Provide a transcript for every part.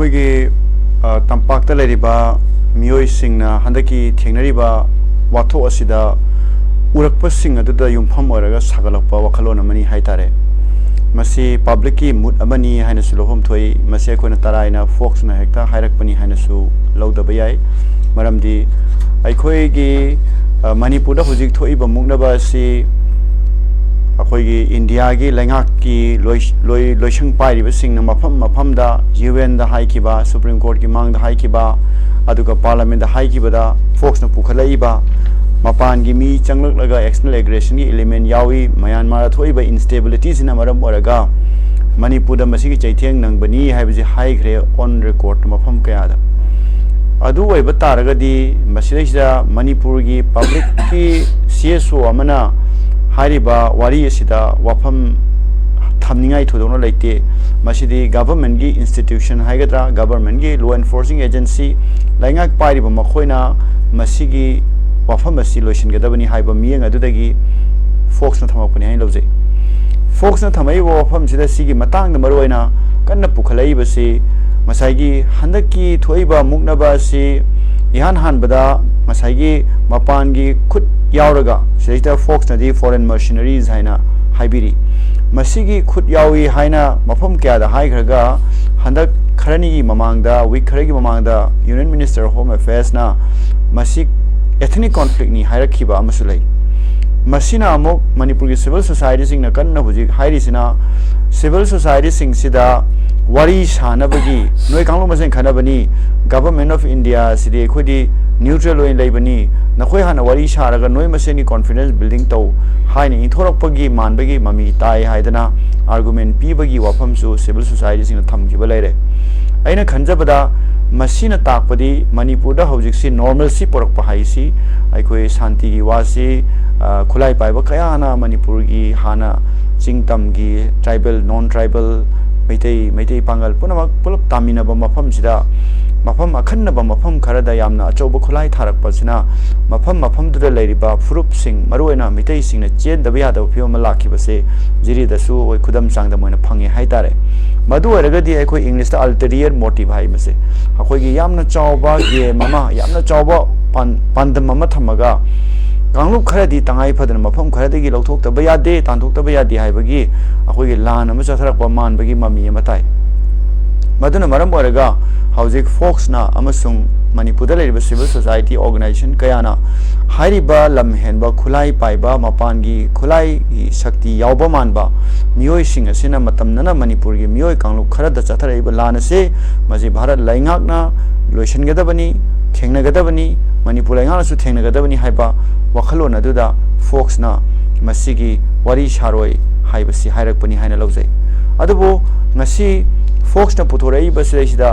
ꯑꯩꯈꯣꯏꯒꯤ ꯇꯝꯄꯥꯛꯇ ꯂꯩꯔꯤꯕ ꯃꯤꯑꯣꯏꯁꯤꯡꯅ ꯍꯟꯗꯛꯀꯤ ꯊꯦꯡꯅꯔꯤꯕ ꯋꯥꯊꯣꯛ ꯑꯁꯤꯗ ꯎꯔꯛꯄꯁꯤꯡ ꯑꯗꯨꯗ ꯌꯨꯝꯐꯝ ꯑꯣꯏꯔꯒ ꯁꯥꯒꯠꯂꯛꯄ ꯋꯥꯈꯜꯂꯣꯟ ꯑꯃꯅꯤ ꯍꯥꯏꯇꯥꯔꯦ ꯃꯁꯤ ꯄꯕ꯭ꯂꯤꯛꯀꯤ ꯃꯨꯠ ꯑꯃꯅꯤ ꯍꯥꯏꯅꯁꯨ ꯂꯧꯐꯝ ꯊꯣꯛꯏ ꯃꯁꯤ ꯑꯩꯈꯣꯏꯅ ꯇꯔꯥꯏꯅ ꯐꯣꯛꯁꯅ ꯍꯦꯛꯇ ꯍꯥꯏꯔꯛꯄꯅꯤ ꯍꯥꯏꯅꯁꯨ ꯂꯧꯗꯕ ꯌꯥꯏ ꯃꯔꯝꯗꯤ ꯑꯩꯈꯣꯏꯒꯤ ꯃꯅꯤꯄꯨꯔꯗ ꯍꯧꯖꯤꯛ ꯊꯣꯛꯏꯕ ꯃꯨꯛꯅꯕ ꯑꯁꯤ ꯑꯩꯈꯣꯏꯒꯤ ꯏꯟꯗꯤꯌꯥꯒꯤ ꯂꯩꯉꯥꯛꯀꯤ ꯂꯣꯏꯁꯪ ꯄꯥꯏꯔꯤꯕꯁꯤꯡꯅ ꯃꯐꯝ ꯃꯐꯝꯗ ꯌꯨꯑꯦꯟꯗ ꯍꯥꯏꯈꯤꯕ ꯁꯨꯄ꯭ꯔꯤꯝ ꯀꯣꯔꯠꯀꯤ ꯃꯥꯡꯗ ꯍꯥꯏꯈꯤꯕ ꯑꯗꯨꯒ ꯄꯥꯔꯂꯤꯌꯥꯃꯦꯟꯗ ꯍꯥꯏꯈꯤꯕꯗ ꯐꯣꯛꯁꯅ ꯄꯨꯈꯠꯂꯛꯏꯕ ꯃꯄꯥꯟꯒꯤ ꯃꯤ ꯆꯪꯂꯛꯂꯒ ꯑꯦꯛꯁꯇꯔꯅꯦꯜ ꯑꯦꯒ꯭ꯔꯦꯁꯟꯒꯤ ꯏꯂꯤꯃꯦꯟ ꯌꯥꯎꯏ ꯃꯌꯥꯟꯃꯥꯔꯗ ꯊꯣꯛꯏꯕ ꯏꯟꯁꯇꯦꯕꯤꯂꯤꯇꯤꯁꯤꯅ ꯃꯔꯝ ꯑꯣꯏꯔꯒ ꯃꯅꯤꯄꯨꯔꯗ ꯃꯁꯤꯒꯤ ꯆꯩꯊꯦꯡ ꯅꯪꯕꯅꯤ ꯍꯥꯏꯕꯁꯤ ꯍꯥꯏꯈ꯭ꯔꯦ ꯑꯣꯟ ꯔꯦꯀꯣꯔꯗ ꯃꯐꯝ ꯀꯌꯥꯗ ꯑꯗꯨ ꯑꯣꯏꯕ ꯇꯥꯔꯒꯗꯤ ꯃꯁꯤꯗꯩꯁꯤꯗ ꯃꯅꯤꯄꯨꯔꯒꯤ ꯄꯕ꯭ꯂꯤꯛꯀꯤ CSO ꯑꯃꯅ ꯍꯥꯏꯔꯤꯕ ꯋꯥꯔꯤ ꯑꯁꯤꯗ ꯋꯥꯐꯝ ꯊꯝꯅꯤꯡꯉꯥꯏ ꯊꯣꯏꯗꯣꯛꯅ ꯂꯩꯇꯦ ꯃꯁꯤꯗꯤ ꯒꯚꯔꯟꯃꯦꯟꯠꯒꯤ ꯏꯟꯁꯇꯤꯇ꯭ꯌꯨꯁꯟ ꯍꯥꯏꯒꯗ꯭ꯔꯥ ꯒꯚꯔꯟꯃꯦꯟꯠꯒꯤ ꯂꯣ ꯑꯦꯟꯐꯣꯔꯁꯤꯡ ꯑꯦꯖꯦꯟꯁꯤ ꯂꯩꯉꯥꯛ ꯄꯥꯏꯔꯤꯕ ꯃꯈꯣꯏꯅ ꯃꯁꯤꯒꯤ ꯋꯥꯐꯝ ꯑꯁꯤ ꯂꯣꯏꯁꯤꯟꯒꯗꯕꯅꯤ ꯍꯥꯏꯕ ꯃꯤꯠꯌꯦꯡ ꯑꯗꯨꯗꯒꯤ ꯐꯣꯛꯁꯅ ꯊꯝꯃꯛꯄꯅꯤ ꯍꯥꯏꯅ ꯂꯧꯖꯩ ꯐꯣꯛꯁꯅ ꯊꯝꯃꯛꯏꯕ ꯋꯥꯐꯝꯁꯤꯗ ꯁꯤꯒꯤ ꯃꯇꯥꯡꯗ ꯃꯔꯨꯑꯣꯏꯅ ꯀꯟꯅ ꯄꯨꯈꯠꯂꯛꯏꯕꯁꯤ ꯉꯁꯥꯏꯒꯤ ꯍꯟꯗꯛꯀꯤ ꯊꯣꯛꯏꯕ ꯃꯨꯛꯅꯕ ꯑꯁꯤ इहान हानबदा मसाइगी मपानगी खुद यावरगा सिदैता फोक्सनदी फॉरेन मर्सिनरीज हाइना हाइबिरी मसीगी खुद यावी हाइना मफम क्यादा हाइग्रगा हंदक खरनीगी ममांगदा वीक खरगी ममांगदा यूनियन मिनिस्टर होम अफेयर्स ना मसी एथनिक कॉन्फ्लिक्ट नि हाइरखिबा अमसु लई मसीना अमुक मणिपुर की सिविल सोसाइटी सिंग न कन्न हुजिक हाइरिसिना सिविल सोसाइटी सिंग सिदा वारी सानबगी नोय कांगलो मसें खनबनी गवर्नमेंट ऑफ इंडिया सिदे खोदी न्यूट्रल ओइन लेबनी नखोय हाना वारी सारगा नोय मसेंगी कॉन्फिडेंस बिल्डिंग तौ हाइने इथोरकपगी मानबगी ममी ताई हाइदना आर्गुमेंट पीबगी वाफमसु सिविल सोसाइटी सिंग थमखिबा लेरे अइना खंजबदा मसीना ताकपदी मणिपुरदा हौजिकसी नॉर्मलसी पोरकपा हाइसी अइखोय शांतिगी वासी खुलाई पाइबा कयाना मणिपुरगी हाना चिंगतमगी tribal non tribal Meitei Pongal पुनमक pull-up तामिनबा मफमसिदा मफम अखन्नबा मफम Khardah यामना अचौबा खुलाई थारकपसिना मफम दुदा लैरिबा फुरुपसिंग मरुएना Meitei सिंगना चेनदबा यादबा फिवम लाखिबसे जिरिदसु ओइ खुदम चांगदा मोइना फंगे हाइतारे मदु ओरगदी अखोय इंग्लिश दा अल्टेरियर मोटिव हाइबसे अखोयगी यामना चावबा गे ममा यामना चावबा पांदम ममा थमगा कांगलुप खरदी तंगाई फदन मफम खरदगी लौथोक्तबा यादे तांथोक्तबा यादे हाइबगी अखोयगी लान अमा चथरकपा मानबगी ममी अमा ताई मदुना मरम ओरगा हौजिक फोक्सना अमसुंग मणिपुरदा लेरिबा सिविल सोसाइटी ऑर्गेनाइजेशन कयाना हाइरिबा लमहेनबा खुलाई पाइबा मपानगी खुलाई शक्ति यावबा मानबा मियोइसिंग असिना मतमनना मणिपुरगी मियोइ कांगलुप खरदा चथरइबा लानसे मजि भारत लैंगाकना लोइसनगदबनी थेंगनगदबनी मणिपुर लैंगाकनासु थेंगनगदबनी हाइबा वखलोन अदुदा फोक्सना मसिगी वारी सारोय हाइबसि हाइरकपनी हाइना लौजै अदुबो ngasi फोक्सना पुथोरइबा सिदैसिदा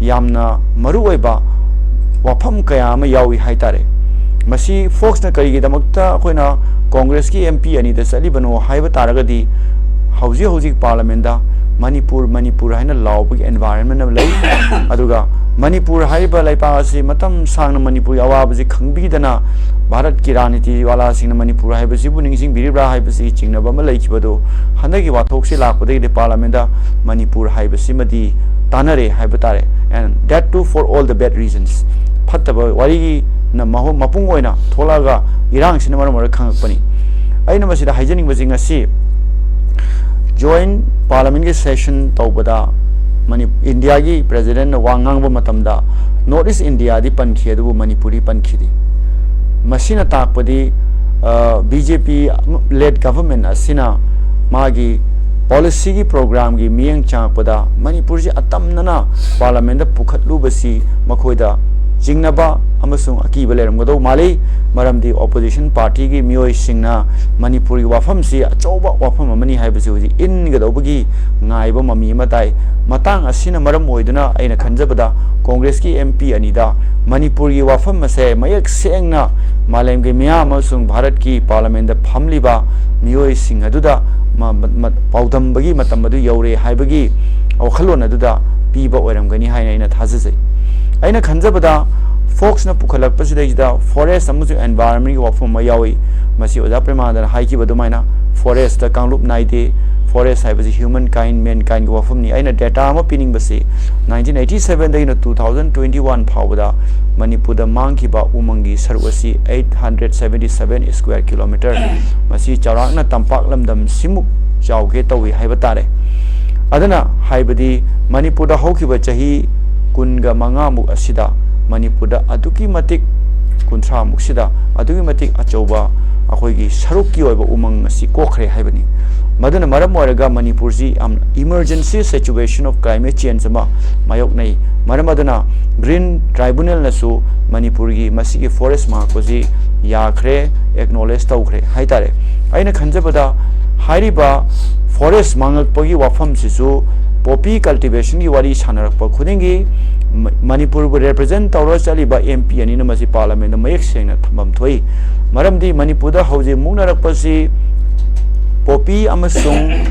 यामना मरुओइबा वाफम कया अमा यावी हाइतारे मसी फोक्सना करिगिदमक्ता अखोइना कांग्रेस की MP अनिदा चलिबनो हाइबा तारगदी हौजी पार्लियामेंट मणिपुर हाइना लाउबगी एनवायरनमेंट लई अदुगा मणिपुर हाइबा लैपासी मतम सांगना मणिपुर अवाबजी खंगबिदना भारत की राजनीति वाला सिंह मणिपुर हाइबसिबु निंगसिंग बिरिब्रा हाइबसि चिंगनबा अमा लैखिबदो हंदगी वाथोक्सि लापदगी पार्लियामेंट मणिपुर हाइबसिमदी तानरे हाइबा तारे and that too for all the bad reasons फत्तबा वारीगी न महो मपुंग ओइना थोलागा इरांगसिना मरम ओर खंगपनी अइना मसिदा हाइजनिंग बजिंग असि जॉइंट पार्लियामेंट के सेशन तौबदा इंडिया की प्रेसिडेंट वांगांग मतमदा नॉर्थ ईस्ट इंडिया दी पनखी अदुबु मणिपुरी पनखीदी मसीना ताकपदी BJP लेड गवर्नमेंट असिना मागी पॉलिसी की प्रोग्राम की मियंग चांगपदा मणिपुर से अतमनना पार्लियामेंट पुखतलुबसी मखोइदा जिंगनबा अमसुंग अकीबा लेरमगदौ माली मरमदी ऑपोजिशन पार्टी की मियोइ सिंगना मणिपुर की वाफम से अचौबा वाफम अमनी हाइबसी हुजी इनगदौबगी ngaइबा ममी मताई मतांग असिना मरम ओइदुना अइना खंजबदा कांग्रेस की MP अनिदा मणिपुर की वाफम मसे मयक सेंगना मालेम के मिया अमसुंग भारत की पार्लियामेंट फमलिबा मियोइ सिंग अदुदा पाउदमबगी मतम अदु यौरे हाइबगी वखलोन अदुदा पीबा ओइरमगनी हाइना अइना थाजजै अइना खंजबदा फोक्सना पुखलकपसिदैदा फॉरेस्ट अमसु एनवायरनमेंट की वाफम यावी मसी ओजा प्रमादन हाइकिबदुमाइना forest कांगलुप नाइदे forest haibasi human kind mankind go wafam ni aina data ama pining basi 1987 da 2021 phawda manipur da mangki ba umangi sarwasi 877 square kilometer masi chawrakna tampak lamdam simuk chawge tawi haiba tare adana haibadi manipur da haukiba chahi kunga manga muk asida manipur da aduki matik kunthra muksida aduki matik achauba akhoi saruk ki oiba umang si kokhre haibani maduna maram oiraga manipur ji emergency situation of climate change ma mayok nei maram aduna green tribunal nasu manipur gi masigi forest ma ko ji yakhre acknowledge tawkhre haitare aina khanjabada hairiba forest mangak pagi wafam sisu poppy cultivation gi wari sanarak pa khudingi manipur bu represent tawra chali ba mp ani na masi parliament na mayek sengna thambam thoi maramdi manipur da hauji mungnarak pasi poppy amasung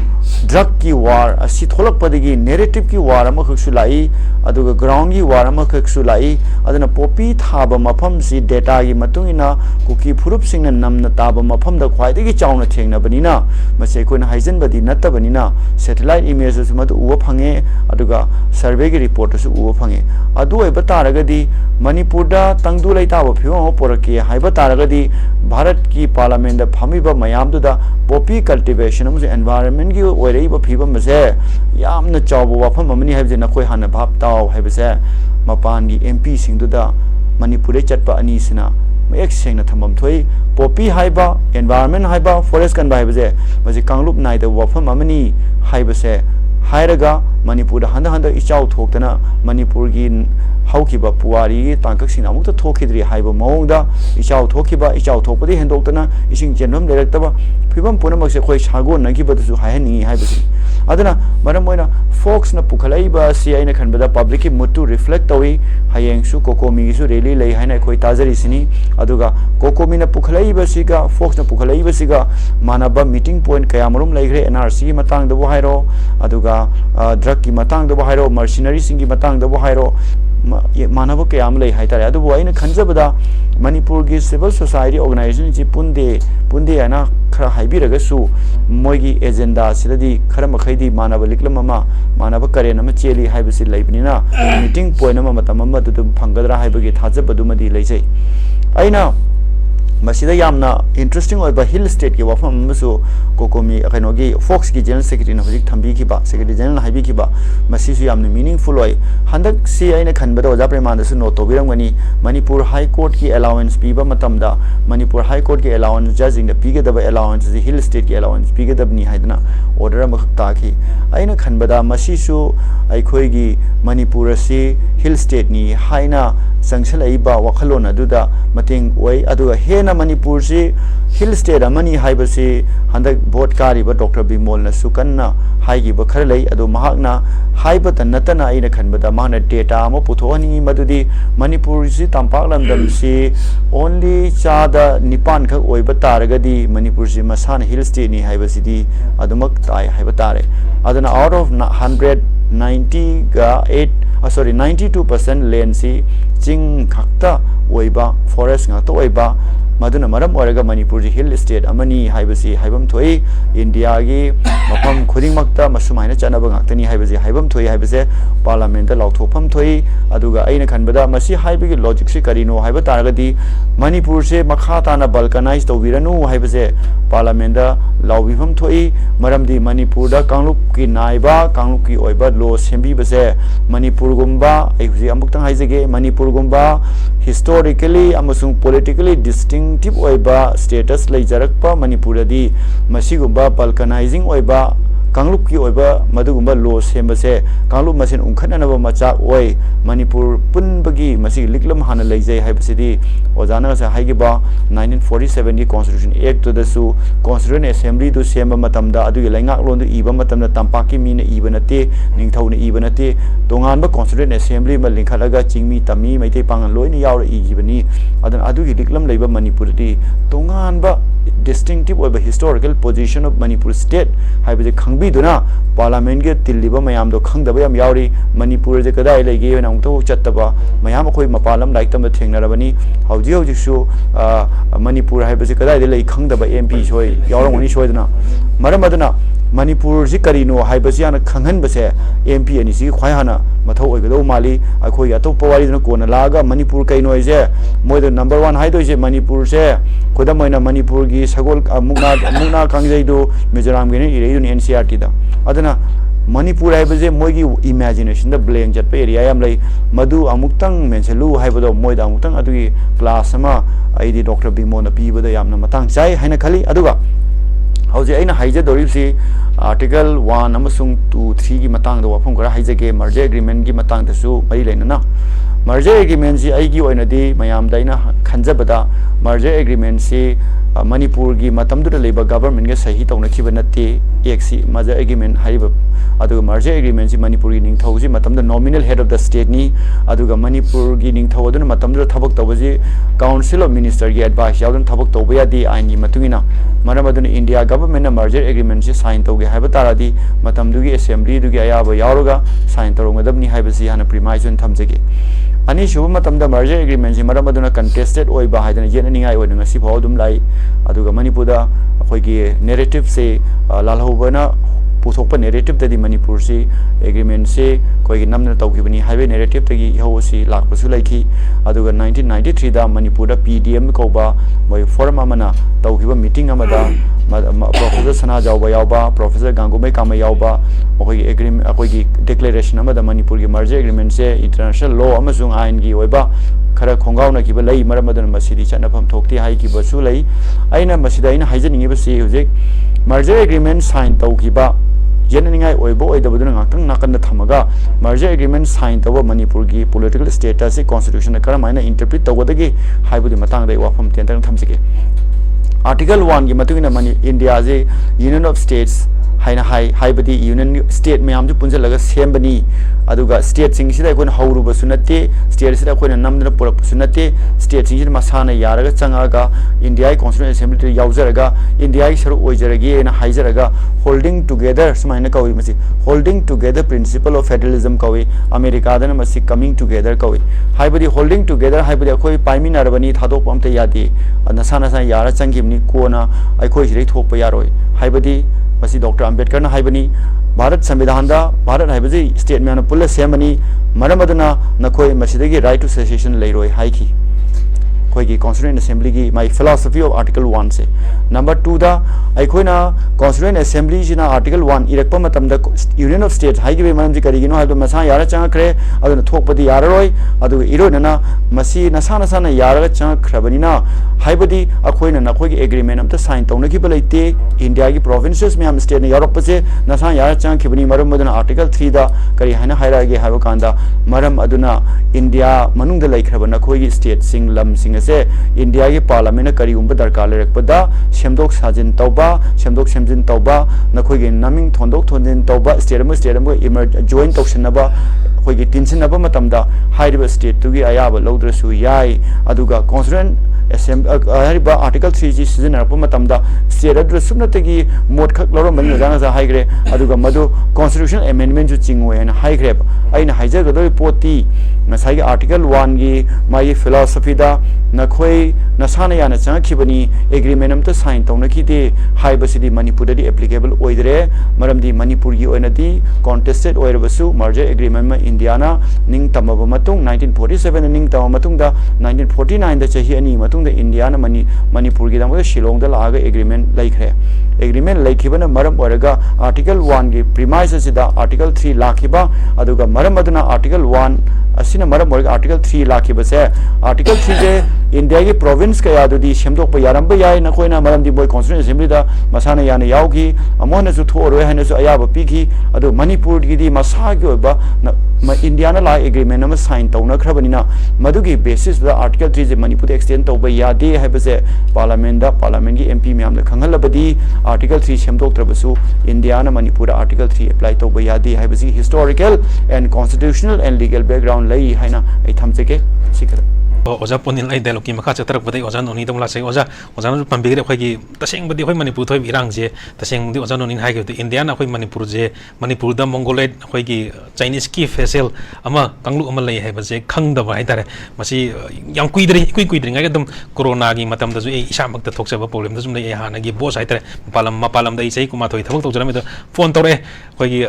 drug ki war asi tholak padigi narrative ki war ama khaksu lai aduga ground ki war ama khaksu lai aduna poppy thaba mafam si data gi matungina kuki phurup singna namna taba mafam da khwai digi chauna thengna banina mase koina haizen badi natta banina satellite images madu uwa phange aduga survey gi report su uwa phange adu ai bataragadi manipur da tangdu lai taba phimo porake hai bataragadi bharat ki parliament da phamiba mayam du da poppy cultivation amse environment gi oiraiba phibam mase yamna chawba wafam amani haibje nakoi hana bhab taw haibse mapan gi mp singdu da manipur chatpa ani sina mayek sengna thamam thoi poppy haiba environment haiba forest kan ba haibje maji kanglup nai da wafam amani haibse hairaga manipur da handa handa ichau thoktana manipur gi haukiba puari tangkak sina amukta thokidri haiba maungda ichau thokiba ichau thokpadi hendoktana ising jenram lerektaba phibam punamakse khoi sago nagibadasu haihani haibasi adana maram moina folks na pukhalaiba si aina khanbada public ki mutu reflect tawi hayengsu kokomi su rally lei haina khoi tajari sini aduga kokomi na pukhalaiba siga folks na pukhalaiba siga manaba meeting point kayamarum leigre nrc matang da bo hairo aduga drug ki matang da bo hairo mercenary singi matang da bo hairo manaba kayam lei haitare adubu aina khanjabada manipur gi civil society organization ji punde ana khara haibiraga su moigi agenda sidadi khara makhaidi manaba liklam ama manaba karen ama cheli haibasi leibnina meeting point ama matamama du phangadra haibagi thajabadu madi leijai aina masida yamna interesting oiba hill state ki wafam masu kokomi kainogi fox ki general secretary na hojik thambi ki ba secretary general haibi ki ba masi su yamna meaningful oi handak si aina khanbada oja preman su no tobiram gani manipur high court ki allowance piba matamda manipur high court ki allowance judging da pigedaba allowance ji hill state ki allowance pigedabni haidna order am ta ki aina khanbada masi su aikhoi gi manipur asi hill state ni haina sangsalai ba wakhalon aduda mating oi aduga hena manipur si hill state amani haibasi handak vote kari ba dr bimol na sukanna haigi ba kharlei adu mahakna haiba tanatana aina khanbada mahna data ama puthoni madudi manipur si tampak lamdam si only chada nipan khak oiba taragadi manipur si masana hill state ni haibasi di adumak tai haiba tare aduna out of 190 ga 92% land si jing khakta oiba forest ngakta oiba maduna maram oraga manipur ji hill state amani haibasi haibam thoi india gi mafam khuding makta masumaina chanaba ngaktani haibasi haibam thoi haibase parliament da lauthopam thoi aduga aina khanbada masi haibigi logic si karino haiba taragadi manipur se makha tana balkanize tawiranu haibase parliament da lawbifam thoi maramdi manipur da kanglup ki naiba kanglup ki oiba law sembi base manipur gumba ai huji amuk tang haijege manipur gumba historically amasung politically distinctive oiba status leijarakpa manipur di masigumba balkanizing oiba kanglup ki oiba madugumba law sembase kanglup masin ungkhananaba macha oi manipur punbagi masi liklam hana leijai haibasidi ojana sa haigiba 1947 gi constitution act to dasu constituent assembly du semba matamda adu laingak lon du iba matamda tampaki mi na iba nate ningthau na iba nate tongan ba constituent assembly ma lingkhalaga chingmi tami maite pangan loina yaura igibani adan adu gi liklam leiba manipur di tongan ba distinctive oiba historical position of manipur state haibase khangbi duna parliament ge tilliba mayam do khangdaba yam yauri manipur je kadai lege na ngto chattaba mayam khoi mapalam like tam thengnarabani hauji hauji su manipur haibase kadai de lei khangdaba mp soi yaurangoni soidana maram aduna manipur si karino haibasi yana khanghan base mp ani si khwai hana mathau oigado mali akhoi atop wari na kona laga manipur kaino ise moi the number 1 haidoi se manipur se koda moina manipur gi sagol mukna kangjai do mizoram gi ni irei ni ncrt da adana manipur haibase moi gi imagination da blank jat pe area yam lai madu amuktang menchelu haibado moi da amuktang adu class ama aidi dr bimo na pi bada yamna matang chai haina khali aduga hauji aina haije doribsi article 1 amasung 2 3 gi matang da wafam kara haijege merger agreement gi matang da su mai leina na merger agreement si aigi oina di mayam da ina khanjabada merger agreement si manipur gi matam du leba government ge sahi tawna khiba natte exi merger agreement haiba aduga merger agreement si manipur gi ningthau si matam da nominal head of the state ni aduga manipur gi ningthau aduna matam du thabak tawji council of minister gi advice yaudun thabak tawba di ain gi matungina maram aduna india government na merger agreement si sign tawge haiba taradi matam du gi assembly du gi ayaba yauruga sign tawngadabni haiba si hana premise on thamjege ani shubu matam da merger agreement si maram aduna contested oiba haidana yenaningai oina ngasi phau dum lai aduga manipur da khoi gi narrative se lalhobana puthokpa narrative tadi manipur si agreement se koi gi namna tawgibani highway narrative tagi ho si lakpasu laiki aduga 1993 da manipur da pdm koba moi forum amana tawgiba meeting amada professor sana jawba yawba professor gangumai kama yawba koi agreement koi gi declaration amada manipur gi merger agreement se international law amasung ain gi oiba khara khongau na kiba lei maramadana masidi chanapam thokti hai ki basu lei aina masida aina haijaningi basi hujek merger agreement sign tawgiba yenaningai oibo oidabuduna ngakang nakanda thamaga merger agreement sign tawa manipur gi political status constitution karamaina interpret tawdagi haibudi matang dai wafam tentang thamsike article 1 gi matungina mani india je union of states haina haibudi union state mayam ju punjalaga sembani aduga state sing sida koina hauruba sunate state sida koina namdana purak sunate state sing masana yaraga changaga india constitutional assembly yaujaraga india gi saru oijaragi na haijaraga holding together sumaina kawi masi holding together principle of federalism kawi america dana masi coming together kawi haibudi holding together haibudi akoi paimi narabani thadok pamte yadi nasana sa yara changimni kona aikoi sirei thokpa yaroi haibudi masi dr ambedkar na haibani Bharat संविधान दा भारत हाइबजे state में पुल सेमनी मरमदना नखोय मसिदगी right to secession लेरोय हाइकी खोई की कॉन्स्टिट्यूएंट असेंबली की माय फिलॉसफी ऑफ आर्टिकल 1 से नंबर 2 दा अखोइना कॉन्स्टिट्यूएंट असेंबली जिना आर्टिकल 1 इरकप मतम दा यूनियन ऑफ स्टेट्स हाइगी बे मनम जी करिगिनो हाइबो मसा यारा चांगख्रे अदुन थोकपदि याररोय अदु इरोनना मसी नसा नसा ना यारा चांगख्रबनिना हाइबदि अखोइना नखोइ की एग्रीमेंट अमता साइन तौनखि बलैते इंडिया की प्रोविंसेस में हम स्टेट ने यूरोप से नसा यारा चांगखिबनि मरम मदना आर्टिकल 3 दा करि हाइना हाइरागे हाइबो कांदा मरम अदुना इंडिया मनुंग दा लैख्रब नखोइ की स्टेट सिंग लम सिंग से इंडिया की पार्लियामेंट करीगुंब दरकार लेरकपदा सेमदोक साजिन तौबा सेमदोक सेमजिन तौबा नखोइ की नमिंग थोंदोक थोंजिन तौबा स्टेट अम जॉइन तौसनबा खोइ की टिनसिनबा मतमदा हाइरिबा स्टेट तुगी अयाबा लौद्रसु याय अदुगा कॉन्स्टिट्यूएंट आर्टिकल 3 जी सिजनरप मतमदा स्टेट अदु सुनतगी मोड खक लौरमनि नजाना जा हाइग्रे अदुगा मदु कॉन्स्टिट्यूशनल अमेंडमेंट जु चिंगोय न हाइग्रे अइना हाइजगदोय पोती नसाई आर्टिकल 1 गी माई फिलॉसफी दा नखोई नसाना याना चांगखिबनी एग्रीमेंट अमता साइन तौनखिदे हाइबसिदी मणिपुर दी एप्लीकेबल ओइदरे मरमदी मणिपुर गी ओइनादी कॉन्टेस्टेड ओइरबसु मर्जर एग्रीमेंट में इंडिया ना निंग तमबा मतुंग 1947 निंग तम मतुंग दा 1949 दा चही अनि मतुंग दा इंडिया ना मणिपुर गी दम शिलोंग दा लागा एग्रीमेंट लैखरे एग्रीमेंट लैखिबना मरम ओरगा आर्टिकल 1 गी प्रीमाइस सिदा आर्टिकल 3 लाखिबा अदुगा मरम अदुना आर्टिकल 1 असिना मरम ओरगा आर्टिकल 3 लाखिबसे आर्टिकल 3 जे इंडिया की प्रोविंस कया दुदी सेमदोक यारंब याय नखोइना मरम दी बोय कॉन्स्टिट्यूशन असेंबली दा मसाना याना यावगी अमोना जु थोरोय हाइनसु अयाबा पिखि अदु मणिपुर गी मसा गी ओबा इंडिया ना ला एग्रीमेंट अम साइन तौनख्रबनिना मदुगी बेसिस दा आर्टिकल 3 जे मणिपुर एक्सटेंड तौबा यादे हाइबसे पार्लियामेंट की एमपी म्याम खंगलबदी आर्टिकल 3 सेमदोक्त्रबसु इंडिया ना मणिपुर आर्टिकल 3 अप्लाई तौबा यादे हाइबसी historical and constitutional and legal background लई हाइना आई थमजेके सिखर ओजा पोनिल आई डायलॉग की मखा चतरकबदे ओजा नोनी दम लासे ओजा न पंबिगरे अखोगी तसेंगबदि अखोई मणिपुर थोइ इरांगजे तसेंगबदि ओजा नोनी हाइगे इंडिया न अखोई मणिपुर जे मणिपुर द मंगोलाइड अखोगी चाइनीज की फेसियल अमा कांगलु अमा लई हाइबजे खंगदबा हाइतारे मसी याम कुइद्रिङाइ एकदम कोरोना गी मतम दजु ए इसामक त थोक्सबा प्रॉब्लम दजु लई हानागी बोस हाइतारे मपालम द इचै कुमाथोइ थबक तौजरमे फोन तौरे अखोगी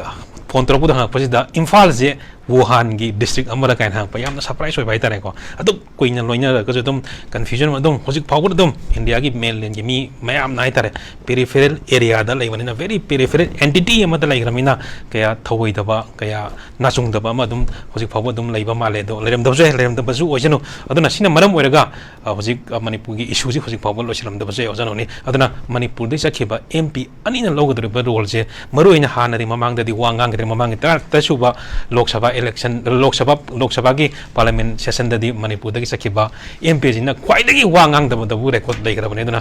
फोन तौरपुद हांगपसिदा इम्फाल जे वुहान की डिस्ट्रिक्ट अमरा काइन हांगपा यामना सरप्राइज होय बाइतारे को अदु कोइना लोइना गजो दम कन्फ्यूजन अदम होजिक फावगुर दम इंडिया की मेनलैंड की मी मयाम नाइतारे पेरिफेरल एरिया दा लेबनिना वेरी पेरिफेरल एंटिटी अमदा लेग्रमिना कया थवइदबा कया नाचुंगदबा अमा दम होजिक फावगुर दम लेबा माले दो लेरमदबजु ओइजनु अदुना सिना मरम ओइरगा होजिक मणिपुर की इशू जी होजिक फावगुर लोइसलमदबजु ओजनोनि अदुना मणिपुर दे सखिबा एमपी अनिना लोगदरबा रोल जे मरुइना हानदि ममांगदि वांगांगदि ममांगि तसुबा लोकसभा इलेक्शन लोकसभा की पार्लियामेंट सेशन ददी मणिपुर दगी सखिबा एमपी जिना ख्वाइदगी वांगांग दबदबु रेकॉर्ड लेगरबने दुना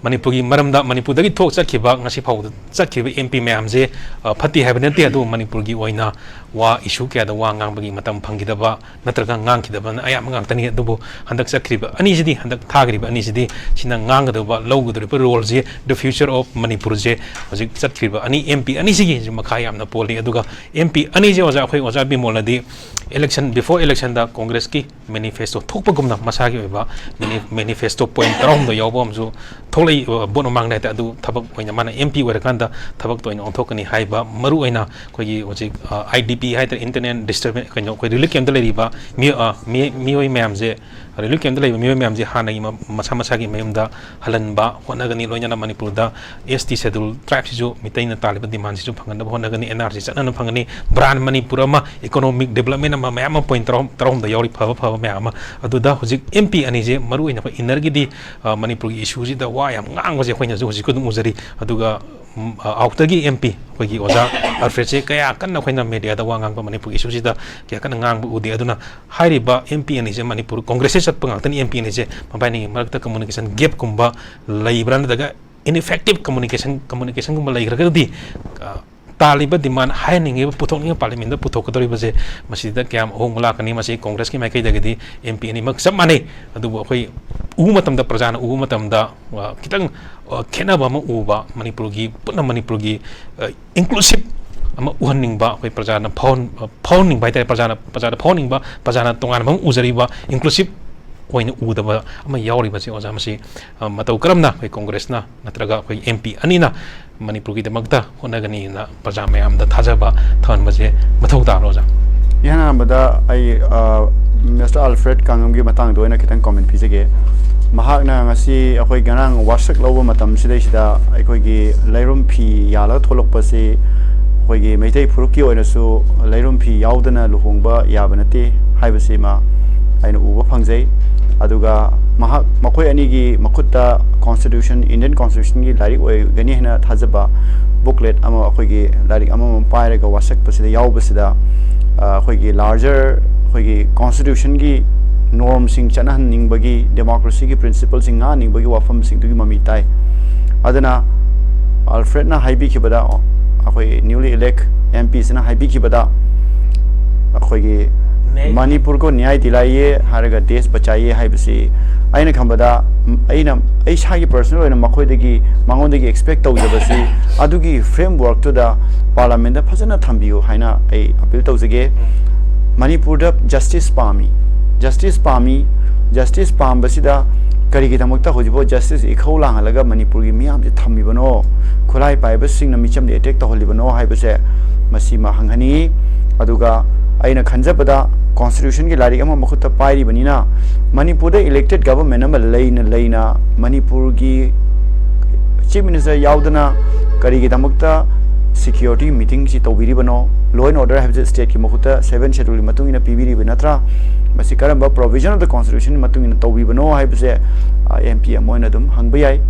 मणिपुर की मरमदा मणिपुर दगी थोक सखिबा ngasi फाउ सखिबा एमपी मैम जे फति हाबनते अदु मणिपुर की ओइना वा इशू क्या द वांगांग बगी मतम फंगिदबा नत्रगा ngang अयाम ngang अदुबु हंदक सखिबा अनिजिदी हंदक थागरिबा अनिजिदी सिना ngang लौगदरिबा रोल जे द फ्यूचर ऑफ मणिपुर जे हजिक सखिबा अनि एमपी अनिसिगी मखा यामना पोली अदुगा एमपी अनि जे ओजा अखोय ओजा बिमोलदी इलेक्शन बिफोर इलेक्शन दा कांग्रेस की मैनिफेस्टो थोकपगुमना मसागी ओइबा मैनिफेस्टो पॉइंट तरम दो यावबमजु थोलै बोनो मांगनाय ता अदु थबक ओइना माना एमपी ओइरकांदा थबक तोइना ओंथोकनी हाइबा मरु ओइना कोगी होजिक आईडीपी हाइतर इंटरनेट डिस्टर्बेंस कनो कोइ रिलीफ कैंप लेरिबा मिओइ मैम जे रिलीफ कैंप लेरिबा मिओइ मैम जे हानागी मसा मसागी मयमदा हलनबा होनगनी लोइना मणिपुर दा एसटी शेड्यूल ट्राइब सिजु मितैना तालिबा डिमांड सिजु फंगनबा होनगनी एनआरसी चनन फंगनी ब्रांड मणिपुर अमा इकोनॉमिक डेवलपमेंट अमा मैम पॉइंट तरम दा यावरी फब मैम अदुदा होजिक एमपी अनि जे मरु ओइना इनर गिदी मणिपुर की इशू जी दा वा याम ngang je khoina ju hojiku dum uzari aduga outer gi mp khogi oja alfred che kaya kan khoina media da wangang ba manipur issue ji da kya kan ngang bu udi aduna hairiba mp ani je manipur congress chat pang tani mp ani je mabani marakta communication gap kumba laibran daga ineffective communication kumba laigra di तालिबा demand हाइनिंग पुथोनी parliament पुथोकदरिबजे मसीदा क्याम होंगला कनी मसी कांग्रेस की माइकई दगदी एमपी अनि मक सब माने अदुबो अखोई उ मतमदा प्रजाना उ मतमदा खितंग खेनाबा म उबा मणिपुर की पुना मणिपुर की इंक्लूसिव अमा उहनिंगबा अखोई प्रजाना फाउनिंग बाइते प्रजाना फाउनिंगबा प्रजाना तोंगान म उजरिबा इंक्लूसिव ओइन उदबा अमा यावरिबसे ओजा मसी मतौ करमना अखोई कांग्रेसना नत्रगा अखोई एमपी अनिना मणिपुर की दमकता होनगनी ना प्रजा मैम दा थाजबा थनबजे मथौ तारोजा याना बदा आई मिस्टर अल्फ्रेड कांगम की मतंग दोइना खितंग कमेंट पिजगे महाकना ngasi अखोई गनांग वासक लौब मतम सिदैसिदा अखोई लैरुम फी याला थोलकपसे अखोई मैथै फुरुकी ओइनसु लैरुम फी यावदना लुहोंगबा याबनते हाइबसे मा आइना उबा फंगजै अदुगा मखोई अनिगी मखुत्ता कॉन्स्टिट्यूशन इंडियन कॉन्स्टिट्यूशन की लाइक गनी हेना थाजबा बुकलेट अमा अखोई लाइक अमा पाइरेगा वासक पसिदा यावबसिदा अखोई लार्जर अखोई कॉन्स्टिट्यूशन की नॉर्म सिंग चनहन निंगबगी डेमोक्रेसी की प्रिंसिपल सिंग गा निंगबगी वाफम सिंग दुगी ममी ताई अदना अल्फ्रेड ना हाइबी खिबदा अखोई न्यूली इलेक्ट एमपी सिना हाइबी खिबदा अखोई मणिपुर को न्याय दिलाइए हारगा देश बचाइए हाइबसी आइना खंबदा आइना ऐसागी पर्सनल ओइना मखोइदगी मांगोंदगी एक्सपेक्ट तौजबसी अदुगी फ्रेमवर्क तुदा पार्लियामेंट दा फजना थंबियो हाइना आई अपील तौजगे मणिपुर दा जस्टिस पामबसिदा करिगी दमकता होजिबो जस्टिस इखौ लांगलगा मणिपुर की मियाम जे थंबिबनो खुलाई पाइबसिंग मिचम दे अटैक तहलिबनो हाइबसे मसीमा हंगनी अदुगा आइना खंजबदा कॉन्स्टिट्यूशन की लाइक अमा मखुत पाइरी बनीना मणिपुर इलेक्टेड गवर्नमेंट अमा लेना मणिपुर की चीफ मिनिस्टर यावदना करिगी दमकता सिक्योरिटी मीटिंग सी तौबिरिबनो law and order have state की मखुत 7 शेड्यूल मतुंगिना पीबिरिब नत्रा मसी करंबा प्रोविजन ऑफ द कॉन्स्टिट्यूशन मतुंगिना तौबिबनो हाइबसे एमपी अमोइना दुम हंगबा याय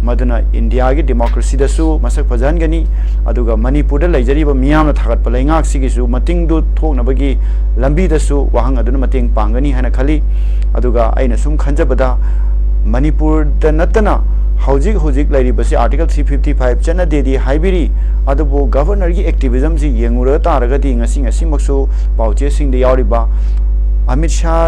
मदुना इंडिया की डेमोक्रेसी दसु मसक फजनगनी अदुगा मणिपुर लेजरीब मियामना थागत पलेंगाक सिगिसु मतिंग दु थोकनबगी लंबी दसु वाहंग अदुना मतिंग पांगनी हैना खली अदुगा आइना सुम खंजबदा मणिपुर द नतना हौजिक लेरिबसे आर्टिकल 355 चना देदी हाइबिरी अदुबो गवर्नर की एक्टिविज्म जी येंगुर तारगदी ngasi मक्सु पाउचे सिंग दे यावरिबा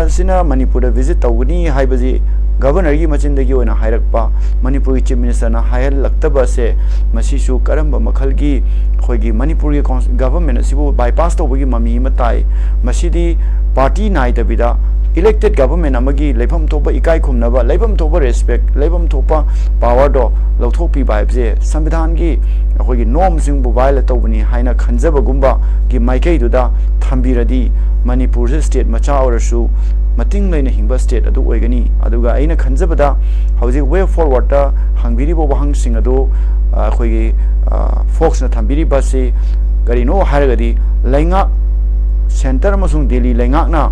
ꯁꯤꯅ ꯃꯅꯤꯄꯨꯔꯗ ꯚꯤꯖꯤꯠ ꯇꯧꯒꯅꯤ ꯍꯥꯏꯕꯁꯤ ꯒꯕꯔꯅꯔꯒꯤ ꯃꯆꯤꯟꯗꯒꯤ ꯑꯣꯏꯅ ꯍꯥꯏꯔꯛꯄ ꯃꯅꯤꯄꯨꯔꯒꯤ ꯆꯤꯐ ꯃꯤꯅꯤꯁꯇꯔꯅ ꯍꯥꯏꯍꯜꯂꯛꯇꯕꯁꯦ ꯃꯁꯤꯁꯨ ꯀꯔꯝꯕ ꯃꯈꯜꯒꯤ ꯑꯩꯈꯣꯏꯒꯤ ꯃꯅꯤꯄꯨꯔꯒꯤ ꯒꯕꯔꯟꯃꯦꯟ ꯑꯁꯤꯕꯨ ꯕꯥꯏꯄꯥꯁ ꯇꯧꯕꯒꯤ ꯃꯃꯤ ꯑꯃ ꯇꯥꯏ ꯃꯁꯤꯗꯤ party ꯅꯥꯏꯗꯕꯤꯗ elected government amagi leibam thopa ikai khumnaba leibam thopa respect leibam thopa power do lawthokpi baibje samvidhan gi akhoi norm sing bu violate tawbani haina khanjaba gumba gi maikai duda thambiradi manipur state macha orasu mating leina hingba state adu oigani aduga aina khanjabada hauji way forward ta hangbiri bo bahang sing adu akhoi gi folks na thambiri basi garino haragadi lainga center amasung delhi lainga na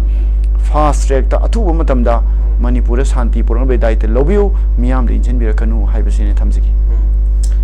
fast track ta athuba matamda manipur shanti purang be daite lobiu miyam de injin birakanu haibasine thamjiki